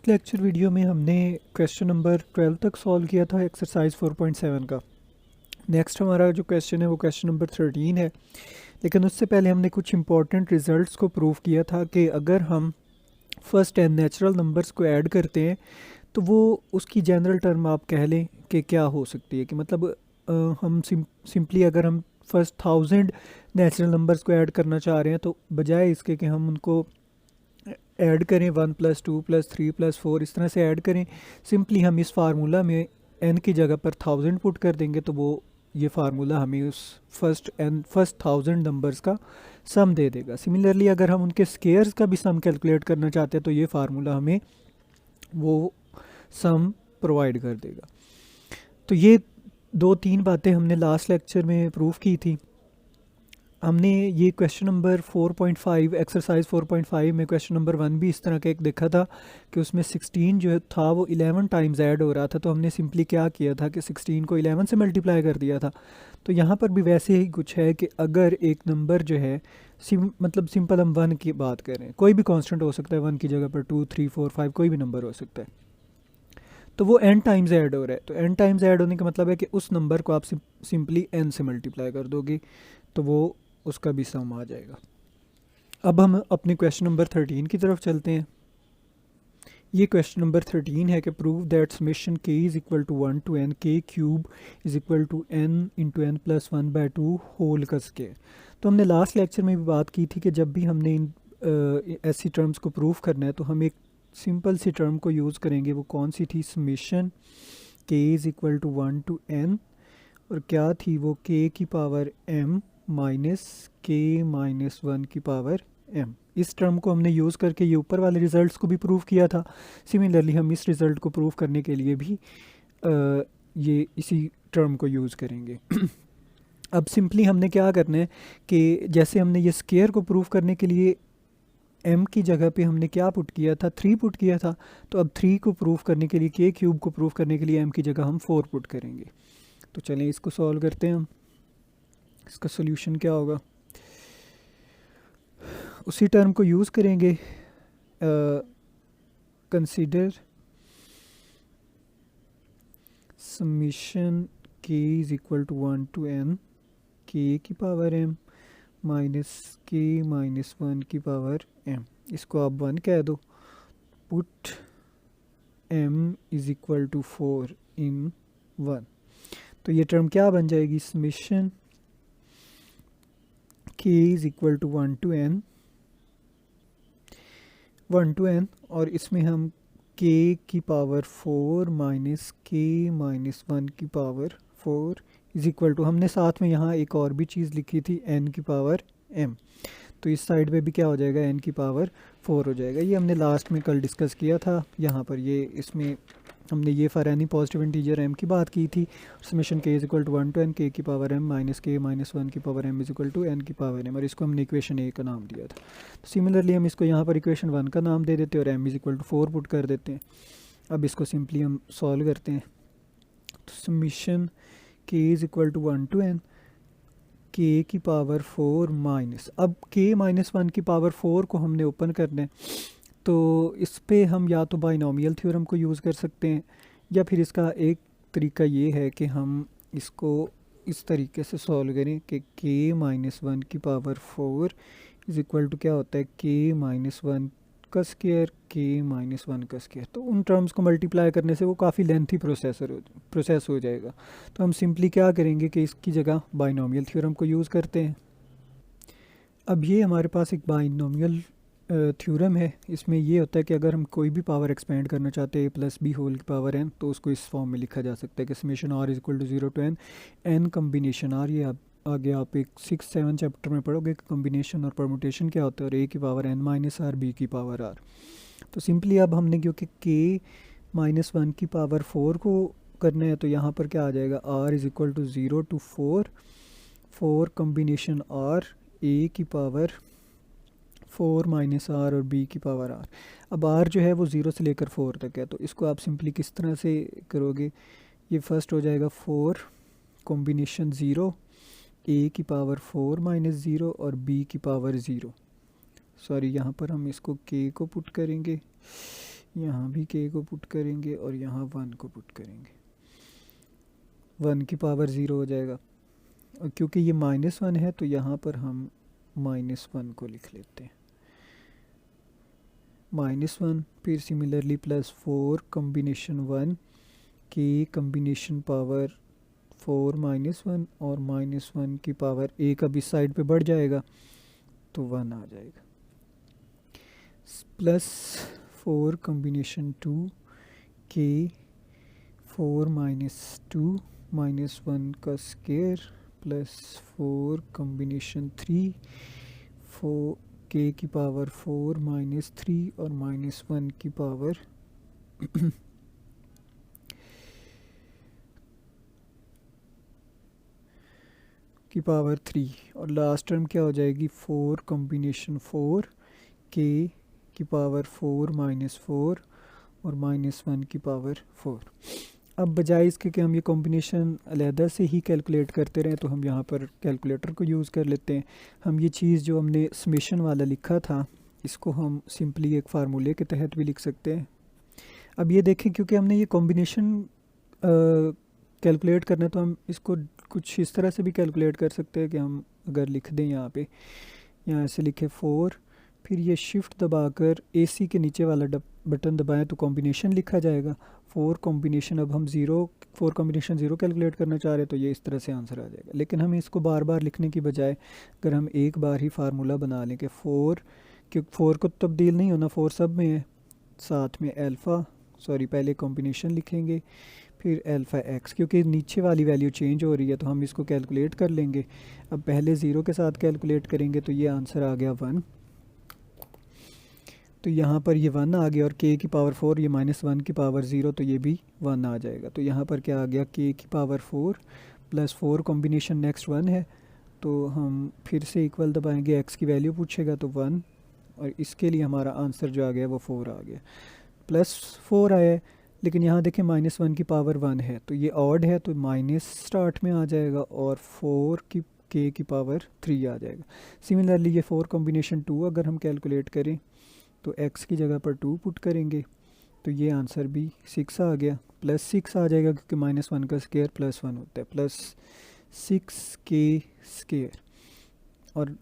Last lecture video में हमने question number 12 तक सॉल्व किया था एक्सरसाइज 4.7 का। नेक्स्ट हमारा जो क्वेश्चन है वो क्वेश्चन नंबर 13 है। लेकिन उससे पहले हमने कुछ इंपॉर्टेंट रिजल्ट्स को प्रूव किया था कि अगर हम फर्स्ट 10 नेचुरल नंबर्स को ऐड करते हैं तो वो उसकी जनरल टर्म आप कह लें कि क्या हो सकती है कि मतलब हम सिंपली अगर हम फर्स्ट 1000 नेचुरल नंबर्स को ऐड करना चाह रहे हैं तो बजाय इसके कि हम उनको ऐड करें 1 + 2 + 3 + 4 इस तरह से ऐड करें, सिंपली हम इस फार्मूला में n की जगह पर 1000 पुट कर देंगे तो वो ये फार्मूला हमें उस फर्स्ट 1000 नंबर्स का सम दे देगा। सिमिलरली अगर हम उनके स्केयर्स का भी सम कैलकुलेट करना चाहते हैं तो ये फार्मूला हमें वो सम प्रोवाइड कर देगा। तो ये 2-3 बातें हमने लास्ट लेक्चर में प्रूव की थी। हमने ये क्वेश्चन नंबर 4.5 एक्सरसाइज 4.5 में क्वेश्चन नंबर 1 भी इस तरह का एक देखा था कि उसमें 16 जो था वो 11 टाइम्स ऐड हो रहा था। तो हमने सिंपली क्या किया था कि 16 को 11 से मल्टीप्लाई कर दिया था। तो यहाँ पर भी वैसे ही कुछ है कि अगर एक नंबर जो है मतलब सिंपल हम 1 की बात करें, कोई भी कांस्टेंट हो सकता है, 1 की जगह पर 2, 3, 4, 5 कोई भी नंबर हो सकता है, तो वो n टाइम्स ऐड हो रहा है। तो n टाइम्स ऐड होने का मतलब है कि उस नंबर को आप सिंपली n से मल्टीप्लाई कर दोगे तो वो उसका भी सम आ जाएगा। अब हम अपने क्वेश्चन नंबर 13 की तरफ चलते हैं। ये क्वेश्चन नंबर 13 है कि prove that summation k is equal to 1 to n k cube is equal to n into n plus 1/2 whole का स्क्वायर। तो हमने लास्ट लेक्चर में भी बात की थी कि जब भी हमने इन ऐसी टर्म्स को प्रूव करना है तो हम एक सिंपल सी टर्म को यूज़ करेंगे। वो कौन सी थी? Summation k is equal to 1 to n, और क्या थी वो? k की power m minus k minus 1 की पावर m। इस टर्म को हमने यूज़ करके ये ऊपर वाले रिजल्ट्स को भी प्रूव किया था। सिमिलरली हम इस रिज़ल्ट को प्रूव करने के लिए भी ये इसी टर्म को यूज़ करेंगे। अब सिंपली हमने क्या करना है कि जैसे हमने ये स्क्वायर को प्रूव करने के लिए m की जगह पे हमने क्या पुट किया था? 3 पुट किया था। तो अब 3 को प्रूव करने के लिए, k क्यूब को प्रूव करने के लिए m की जगह हम 4 पुट करेंगे। तो चलें इसको सॉल्व करते हैं हम। इसका सोल्यूशन क्या होगा? उसी टर्म को यूज़ करेंगे। Consider summation k is equal to 1 to n k की power m minus k minus 1 की पावर m। इसको आप 1 कह दो। Put m is equal to 4 in 1। तो ये टर्म क्या बन जाएगी? Summation k is equal to 1 to n और इसमें हम k की पावर 4 माइनस k माइनस 1 की पावर 4 इज़ इक्वल टू, हमने साथ में यहाँ एक और भी चीज़ लिखी थी, n की पावर m। तो इस साइड पे भी क्या हो जाएगा? n की पावर 4 हो जाएगा। ये हमने लास्ट में कल डिस्कस किया था। यहाँ पर ये इसमें हमने ये for any positive integer m की बात की थी। Summation k is equal to 1 to n k की power m minus k minus 1 की power m is equal to n की पावर m, और इसको हमने इक्वेशन a का नाम दिया था। तो सिमिलरली हम इसको यहाँ पर इक्वेशन 1 का नाम दे देते हैं और m is equal to 4 put कर देते हैं। अब इसको सिंपली हम सॉल्व करते हैं। तो summation k is equal to 1 to n k की पावर 4 माइनस, अब k माइनस 1 की पावर 4 को हमने ओपन करना है, तो इस पे हम या तो बाइनोमियल थ्योरम को यूज़ कर सकते हैं, या फिर इसका एक तरीका ये है कि हम इसको इस तरीके से सॉल्व करें कि k माइनस 1 की पावर 4 इज़ इक्वल टू क्या होता है? k माइनस 1 का स्क्वायर, k माइनस 1 का स्क्वायर। तो उन टर्म्स को मल्टीप्लाई करने से वो काफ़ी लेंथी प्रोसेस हो जाएगा। तो हम सिंपली क्या करेंगे कि इसकी जगह बाइनोमियल थ्योरम को यूज़ करते हैं। अब ये हमारे पास एक बाइनोमियल थ्योरम है। इसमें ये होता है कि अगर हम कोई भी पावर एक्सपेंड करना चाहते हैं प्लस b होल की पावर n, तो उसको इस फॉर्म में लिखा जा सकता है कि summation r is equal to 0 to n combination r। ये आप आगे आप एक 6-7 चैप्टर में पढ़ोगे कम्बिनेशन और परमुटेशन क्या होता है, और a की power n minus r b की पावर r। तो सिंपली अब हमने क्योंकि k माइनस 1 की पावर 4 को करना है तो यहाँ पर क्या आ जाएगा? r is equal to 0 to 4 combination r a की पावर 4 माइनस r और b की पावर r। अब r जो है वो 0 से लेकर 4 तक है, तो इसको आप सिंपली किस तरह से करोगे? ये फर्स्ट हो जाएगा 4 कॉम्बिनेशन 0 a की पावर 4 माइनस 0 और b की पावर 0। सॉरी, यहाँ पर हम इसको k को पुट करेंगे, यहाँ भी k को पुट करेंगे और यहाँ 1 को पुट करेंगे, 1 की पावर 0 हो जाएगा। और क्योंकि ये -1 है तो यहाँ पर हम -1 को लिख लेते हैं, -1, फिर similarly +4 combination 1 k combination power 4 -1 और -1 की पावर 1 अब इस साइड पे बढ़ जाएगा तो 1 आ जाएगा, +4 कॉम्बिनेशन 2 k 4 -2 -1 का स्केयर +4 कॉम्बिनेशन 3 4 k की पावर 4 -3 और -1 की पावर की पावर 3 और लास्ट टर्म क्या हो जाएगी 4 कॉम्बिनेशन 4 k की पावर 4 -4 और -1 की पावर 4। अब बजाय इसके कि हम ये कॉम्बिनेशन अलहदा से ही कैलकुलेट करते रहें तो हम यहाँ पर कैलकुलेटर को यूज़ कर लेते हैं। हम ये चीज़ जो हमने समेशन वाला लिखा था इसको हम सिंपली एक फार्मूले के तहत भी लिख सकते हैं। अब ये देखें क्योंकि हमने ये कॉम्बिनेशन कैलकुलेट करना है तो हम इसको कुछ इस तरह से भी कैलकुलेट कर सकते हैं कि हम अगर लिख दें यहाँ से लिखे 4, फिर ये शिफ्ट दबाकर AC के नीचे वाला बटन दबाएं तो कॉम्बिनेशन लिखा जाएगा 4 कॉम्बिनेशन। अब हम 4 कॉम्बिनेशन 0 कैलकुलेट करना चाह रहे हैं तो ये इस तरह से आंसर आ जाएगा। लेकिन हम इसको बार बार लिखने की बजाय अगर हम एक बार ही फार्मूला बना लें कि 4, क्योंकि 4 को तब्दील नहीं होना, 4 सब में है, साथ में पहले कॉम्बिनेशन लिखेंगे फिर अल्फ़ा x, क्योंकि नीचे वाली वैल्यू चेंज हो रही है तो हम इसको कैलकुलेट कर लेंगे। अब पहले 0 के साथ कैलकुलेट करेंगे तो ये आंसर आ गया 1, तो यहाँ पर ये 1 आ गया और k की पावर 4 ये -1 की पावर 0 तो ये भी 1 आ जाएगा। तो यहाँ पर क्या आ गया k की पावर 4 +4 कॉम्बिनेशन नेक्स्ट 1 है तो हम फिर से इक्वल दबाएंगे, x की वैल्यू पूछेगा तो 1 और इसके लिए हमारा आंसर जो आ गया वो 4 आ गया, +4 आया है। लेकिन यहाँ देखें -1 की पावर 1 है तो ये ऑड है तो माइनस स्टार्ट में आ जाएगा और 4 की k की पावर 3 आ जाएगा। सिमिलरली ये 4 कॉम्बिनेशन 2 अगर हम कैलकुलेट करें तो x की जगह पर 2 पुट करेंगे तो ये आंसर भी 6 आ गया, +6 आ जाएगा क्योंकि -1 का स्केयर +1 होता है, +6k स्केयर। और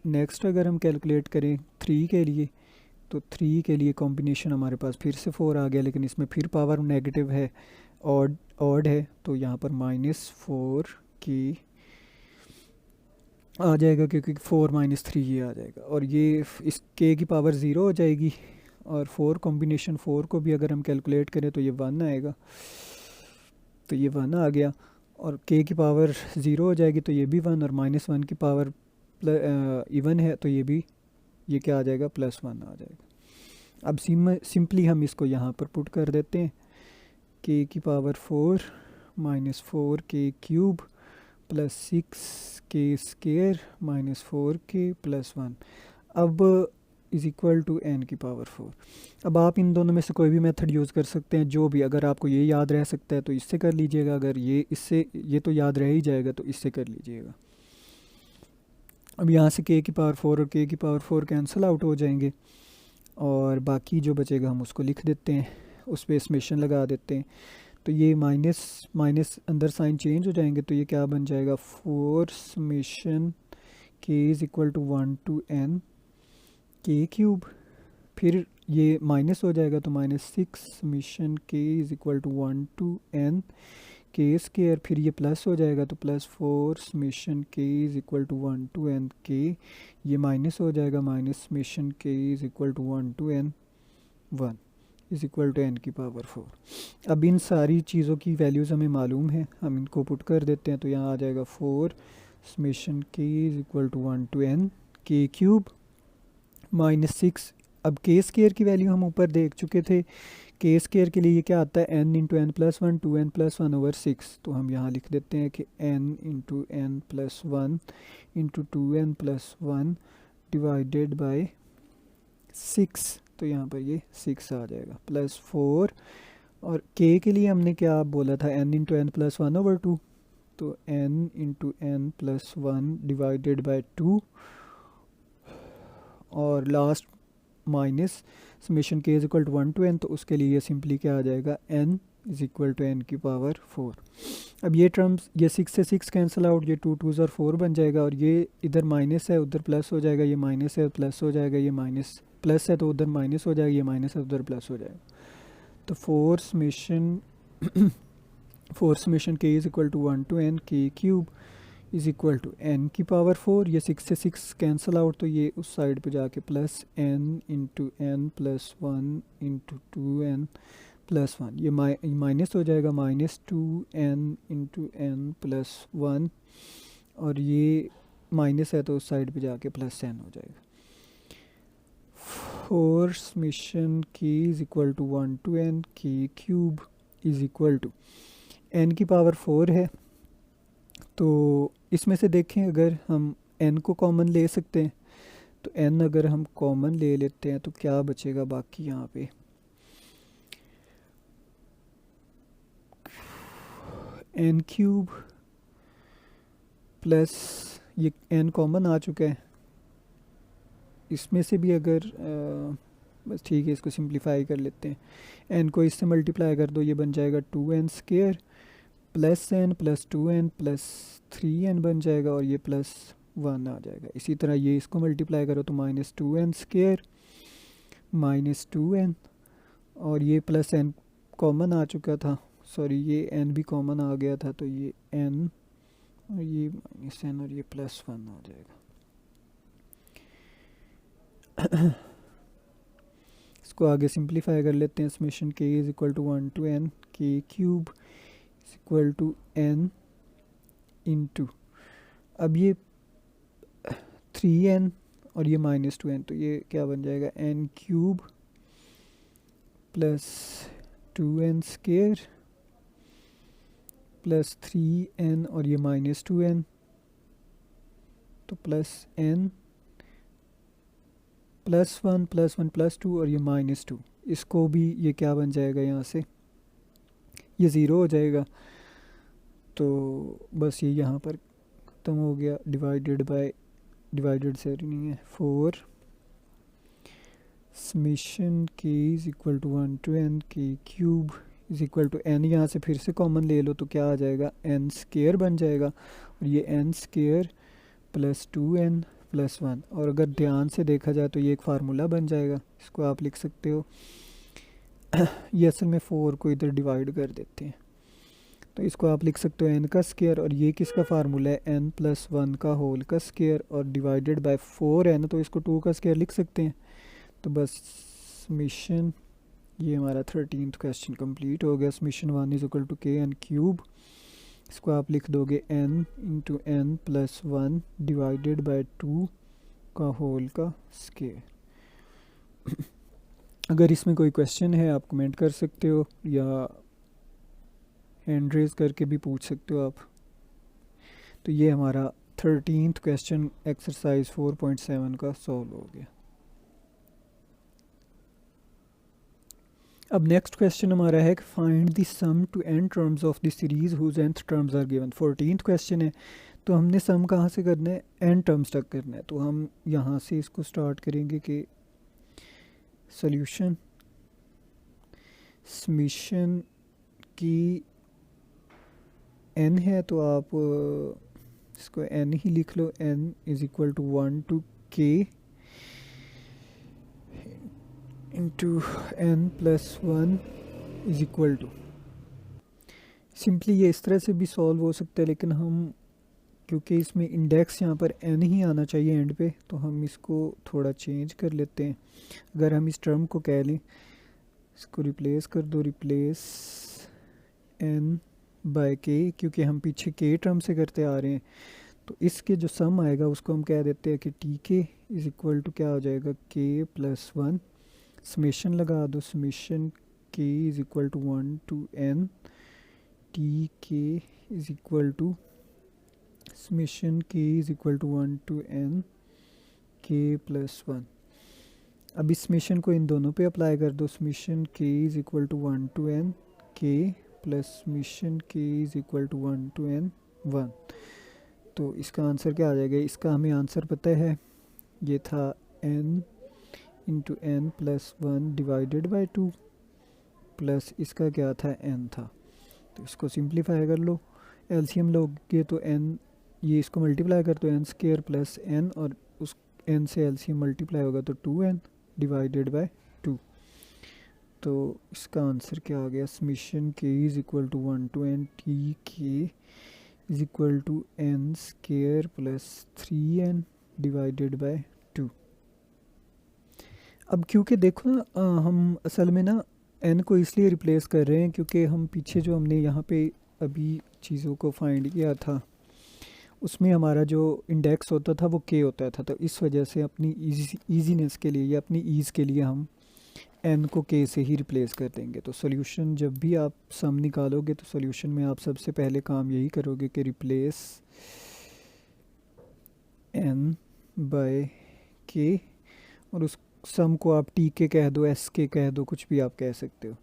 नेक्स्ट अगर हम कैलकुलेट करें 3 के लिए तो 3 के लिए कॉम्बिनेशन हमारे पास फिर से 4 आ गया, लेकिन इसमें फिर पावर नेगेटिव है, ऑड है तो यहाँ पर -4k आ जाएगा क्योंकि 4 -3 ये आ जाएगा और ये इस k की पावर 0 हो जाएगी। और 4 कॉम्बिनेशन 4 को भी अगर हम कैलकुलेट करें तो ये 1 आएगा, तो ये 1 आ गया और k की पावर 0 हो जाएगी तो ये भी 1 और -1 की पावर इवन है तो ये क्या आ जाएगा +1 आ जाएगा। अब सिंपली हम इसको यहाँ पर पुट कर देते हैं, k की power 4 -4k cube +6k square -4k +1 अब इज़ इक्वल टू n की पावर 4। अब आप इन दोनों में से कोई भी मेथड यूज़ कर सकते हैं, जो भी, अगर आपको ये याद रह सकता है तो इससे कर लीजिएगा, अगर ये तो याद रह ही जाएगा तो इससे कर लीजिएगा। अब यहाँ से k की पावर 4 और k की पावर 4 कैंसिल आउट हो जाएंगे और बाकी जो बचेगा हम उसको लिख देते हैं, उस पर समेशन लगा देते हैं तो ये माइनस अंदर साइन चेंज हो जाएंगे तो ये क्या बन जाएगा 4 summation k is equal to 1 to n k cube, फिर ये माइनस हो जाएगा तो -6 summation k is equal to 1 to n k square, फिर ये प्लस हो जाएगा तो +4 summation k is equal to 1 to n k, ये माइनस हो जाएगा -summation k is equal to 1 to n 1 is equal to n की पावर 4। अब इन सारी चीज़ों की वैल्यूज़ हमें मालूम है, हम इनको पुट कर देते हैं तो यहाँ आ जाएगा 4 summation k is equal to 1 to n k cube -6। अब k स्केयर की वैल्यू हम ऊपर देख चुके थे, k स्केयर के लिए ये क्या आता है n into n plus 1 2n plus 1 over 6, तो हम यहाँ लिख देते हैं कि n into n plus 1 into 2n plus 1 divided by 6, तो यहाँ पर ये 6 आ जाएगा +4। और k के लिए हमने क्या बोला था n into n plus 1 over 2, तो n into n plus 1 divided by 2 और last minus summation k is equal to 1 to n, तो उसके लिए ये सिंपली क्या आ जाएगा, n is equal to n की पावर 4। अब ये टर्म्स, ये 6 से 6 कैंसिल आउट, ये 2 2s और 4 बन जाएगा, और ये इधर माइनस है उधर प्लस हो जाएगा, ये माइनस है प्लस हो जाएगा, ये माइनस प्लस है तो उधर माइनस हो जाएगा, ये माइनस है उधर प्लस हो जाएगा। तो 4 summation k is equal to 1 to n k cube is equal to n की पावर 4। ये 6 से 6 कैंसिल आउट, तो ये उस साइड पे जाके plus n into n plus 1 into 2n plus 1, ये माइनस हो जाएगा, minus 2n into n plus 1, और ये माइनस है तो उस साइड पे जाके प्लस n हो जाएगा। 4 summation k is equal to 1 to n k cube is equal to n की पावर 4 है, तो इसमें से देखें अगर हम n को कॉमन ले सकते हैं, तो n अगर हम कॉमन ले लेते हैं तो क्या बचेगा बाकी यहाँ पे, n क्यूब प्लस ये n कॉमन आ चुका है, इसमें से भी अगर बस ठीक है इसको सिंप्लीफाई कर लेते हैं, n को इससे मल्टीप्लाई कर दो, ये बन जाएगा 2n square plus n plus 2n plus 3n बन जाएगा, और ये प्लस 1 आ जाएगा। इसी तरह ये इसको मल्टीप्लाई करो तो minus 2n square minus 2n, और ये प्लस n कॉमन आ चुका था, सॉरी ये n भी कॉमन आ गया था, तो ये n और ये माइनस n और ये प्लस 1 आ जाएगा। इसको आगे सिंप्लीफाई कर लेते हैं, summation k is equal to 1 to n k cube is equal to n into, अब ये 3n और ये माइनस 2n, तो ये क्या बन जाएगा, n cube plus 2n square plus 3n और ये माइनस 2n, तो plus n plus 1 plus 1 plus 2 और ये माइनस 2, इसको भी ये क्या बन जाएगा, यहाँ से ये ज़ीरो हो जाएगा, तो बस ये यहाँ पर ख़त्म हो गया, डिवाइडेड से नहीं है 4 summation k is equal to 1 to n k cube is equal to n, यहाँ से फिर से कॉमन ले लो तो क्या आ जाएगा, n स्क्वायर बन जाएगा, और ये n square plus 2n plus 1, और अगर ध्यान से देखा जाए तो ये एक फार्मूला बन जाएगा, इसको आप लिख सकते हो ये असल में 4 को इधर डिवाइड कर देते हैं, तो इसको आप लिख सकते हो n का स्क्वायर, और ये किसका फार्मूला है, n प्लस 1 का होल का स्क्वायर, और डिवाइडेड बाय 4n, तो इसको 2 का स्क्वायर लिख सकते हैं। तो बस समेशन, ये हमारा 13th क्वेश्चन कंप्लीट हो गया। समेशन 1 इज इक्वल टू के एन क्यूब, इसको आप लिख दोगे n into n plus 1 divided by 2 का होल का स्क्वायर। अगर इसमें कोई क्वेश्चन है आप कमेंट कर सकते हो, या हैंड रेज करके भी पूछ सकते हो आप। तो ये हमारा 13th क्वेश्चन एक्सरसाइज 4.7 का सॉल्व हो गया। अब नेक्स्ट क्वेश्चन हमारा है कि find the sum to n terms of the series whose nth terms are given. 14th question है, तो हमने सम कहाँ से करना है, n टर्म्स तक करना है। तो हम यहाँ से इसको स्टार्ट करेंगे कि सॉल्यूशन समेशन की n है, तो आप इसको n ही लिख लो, n is equal to 1 to k into n plus 1 is equal to. Simply ये इस तरह से भी सॉल्व हो सकता है, लेकिन हम क्योंकि इसमें इंडेक्स यहाँ पर n ही आना चाहिए एंड पे, तो हम इसको थोड़ा चेंज कर लेते हैं। अगर हम इस टर्म को कह लें, इसको रिप्लेस कर दो, रिप्लेस n बाय k, क्योंकि हम पीछे k टर्म से करते आ रहे हैं, तो इसके जो सम आएगा उसको हम कह देते हैं कि T k is equal to क्या हो जाएगा, k प्लस 1, समेशन लगा दो, summation k is equal to 1 to n T k is equal to summation k is equal to 1 to n k plus 1। अब इस समेशन को इन दोनों पे अप्लाई कर दो, summation k is equal to 1 to n k plus summation k is equal to 1 to n 1। तो इसका answer क्या आ जाएगा, इसका हमें आंसर पता है, ये था n into n plus one divided by two plus इसका क्या था, एन था। तो इसको सिंप्लीफाई कर लो, एलसीएम लोगे तो एन, ये इसको मल्टीप्लाई कर तो एन स्केयर प्लस एन, और उस एन से एलसीएम मल्टीप्लाई होगा तो 2n डिवाइडेड बाय 2। तो इसका आंसर क्या आ गया, summation k is equal to 1 to n T k is equal to n square plus 3n divided by 2। अब क्योंकि देखो ना हम असल में ना n को इसलिए रिप्लेस कर रहे हैं क्योंकि हम पीछे जो हमने यहाँ पे अभी चीज़ों को फाइंड किया था उसमें हमारा जो इंडेक्स होता था वो k होता था। तो इस वजह से अपनी ईजीनेस के लिए या अपनी ईज़ के लिए हम n को k से ही रिप्लेस कर देंगे। तो सॉल्यूशन जब भी आप सम निकालोगे तो सॉल्यूशन में आप सबसे पहले काम यही करोगे कि रिप्लेस n बाय k, और उस सम को आप टी के कह दो, एस के कह दो, कुछ भी आप कह सकते हो।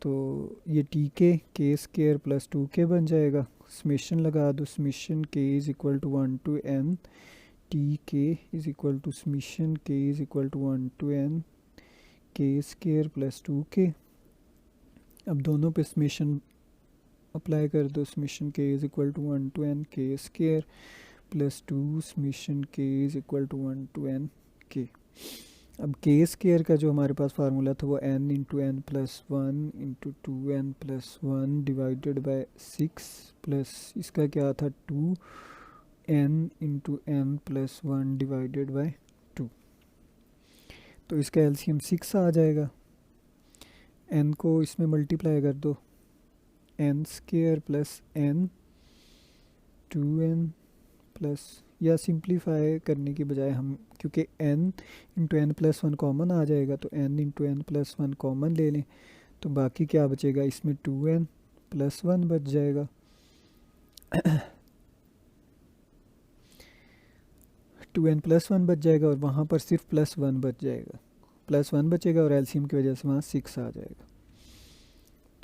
तो ये टी के स्केयर प्लस 2k बन जाएगा। समेशन लगा दो, summation k is equal to 1 to n T k is equal to summation k is equal to 1 to n k square plus 2k। अब दोनों पे समेशन अप्लाई कर दो, summation k is equal to 1 to n k square plus 2 summation k is equal to 1 to n k। अब k square का जो हमारे पास फार्मूला था वो n into n plus one into 2n plus one divided by 6 plus इसका क्या था 2n into n plus one divided by 2। तो इसका एलसीएम 6 आ जाएगा। n को इसमें मल्टीप्लाई कर दो, n square plus n 2n plus, या सिंप्लीफाई करने की बजाय हम, क्योंकि n into n plus one common आ जाएगा तो n into n plus one common ले लें तो बाकी क्या बचेगा, इसमें 2n प्लस वन बच जाएगा। 2n प्लस वन बच जाएगा और वहाँ पर सिर्फ प्लस वन बच जाएगा, प्लस वन बचेगा और एलसीएम की वजह से वहाँ 6 आ जाएगा।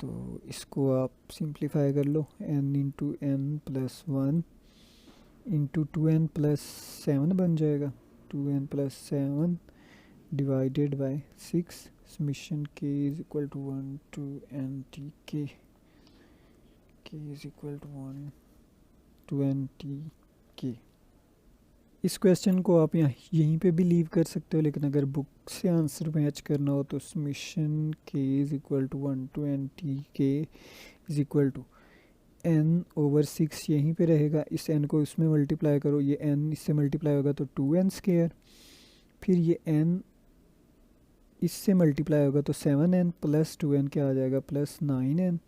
तो इसको आप सिंप्लीफाई कर लो, n into n plus one into 2n plus 7 बन जाएगा, 2n plus 7 divided by 6 summation k is equal to 1 to n T k, k is equal to 1 to n T k. इस क्वेश्चन को आप यहाँ यहीं पे भी लीव कर सकते हो, लेकिन अगर बुक से आंसर मैच करना हो तो summation k is equal to 1 to n T k is equal to n over 6 यहीं पे रहेगा, इस n को इसमें मल्टीप्लाई करो, ये n इससे मल्टीप्लाई होगा तो 2n स्केयर, फिर ये n इससे मल्टीप्लाई होगा तो 7n प्लस 2n क्या आ जाएगा प्लस 9n,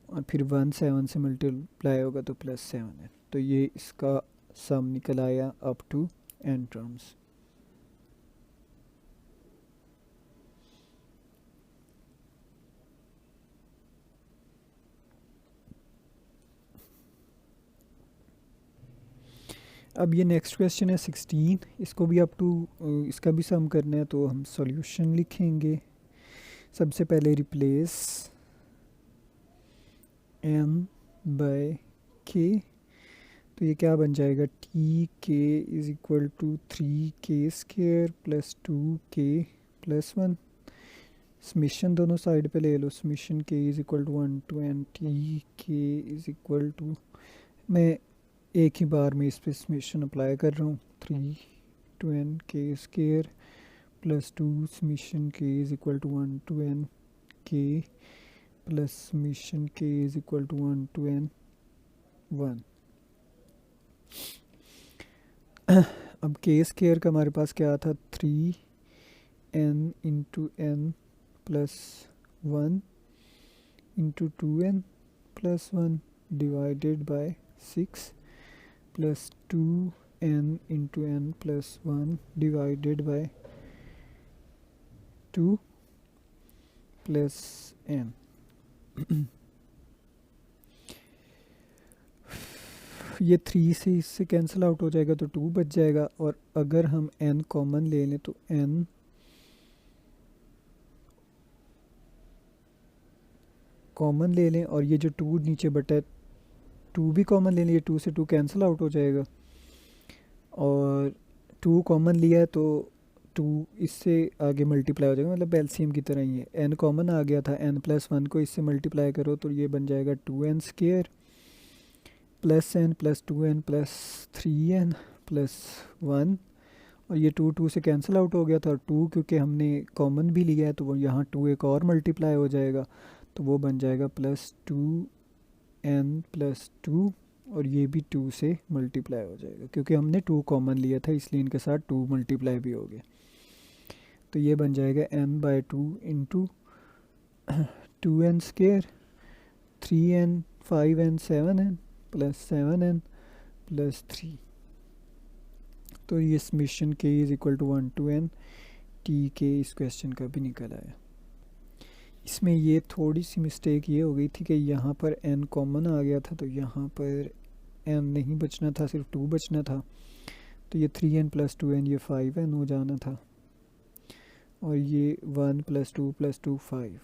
और फिर 1 7 से मल्टीप्लाई होगा तो प्लस 7n। तो ये इसका सम निकल आया अप टू n टर्म्स। अब ये नेक्स्ट क्वेश्चन है 16, इसको भी अप टू इसका भी सम करना है तो हम सॉल्यूशन लिखेंगे। सबसे पहले रिप्लेस m बाय k, तो ये क्या बन जाएगा, T k is equal to 3k square plus 2k plus 1। Summation दोनों साइड पे ले लो, summation k is equal to 1 to n T k is equal to, मैं एक ही बार में इस पे समेशन अप्लाई कर रहा हूँ, 3 to n k square plus 2 summation k is equal to 1 to n k plus summation k is equal to 1 to n 1। अब k square का हमारे पास क्या था, 3n into n plus 1 into 2n plus 1 divided by 6 plus 2n into n plus 1 divided by 2 plus n। ये 3 से इससे cancel out हो जाएगा तो 2 बच जाएगा, और अगर हम n कॉमन ले लें तो n कॉमन ले लें, और ये जो 2 नीचे बटा 2 भी कॉमन ले लें, ये 2 से 2 कैंसिल आउट हो जाएगा, और 2 कॉमन लिया है तो टू इससे आगे मल्टीप्लाई हो जाएगा, मतलब एलसीएम की तरह ही है। एन कॉमन आ गया था, एन प्लस वन को इससे मल्टीप्लाई करो तो ये बन जाएगा 2n² plus n plus 2n plus 3n plus 1, और ये 2 से कैंसिल आउट हो गया था, और 2 क्योंकि हमने कॉमन भी लिया है तो वो यहाँ 2 एक और मल्टीप्लाई हो जाएगा, तो वो बन जाएगा प्लस 2n प्लस 2, और ये भी 2 से मल्टीप्लाई हो जाएगा क्योंकि हमने 2 कॉमन लिया था, इसलिए इनके साथ 2 मल्टीप्लाई भी हो गया। तो ये बन जाएगा n/2 into 2n² 3n 5n 7n plus 7n plus 3। तो ये summation k is equal to 1 to n T k इस क्वेश्चन का भी निकल आया। इसमें ये थोड़ी सी मिस्टेक ये हो गई थी कि यहाँ पर n कॉमन आ गया था, तो यहाँ पर n नहीं बचना था, सिर्फ 2 बचना था, तो ये 3n प्लस 2n ये 5n हो जाना था, और ये 1 प्लस 2 प्लस 2 5।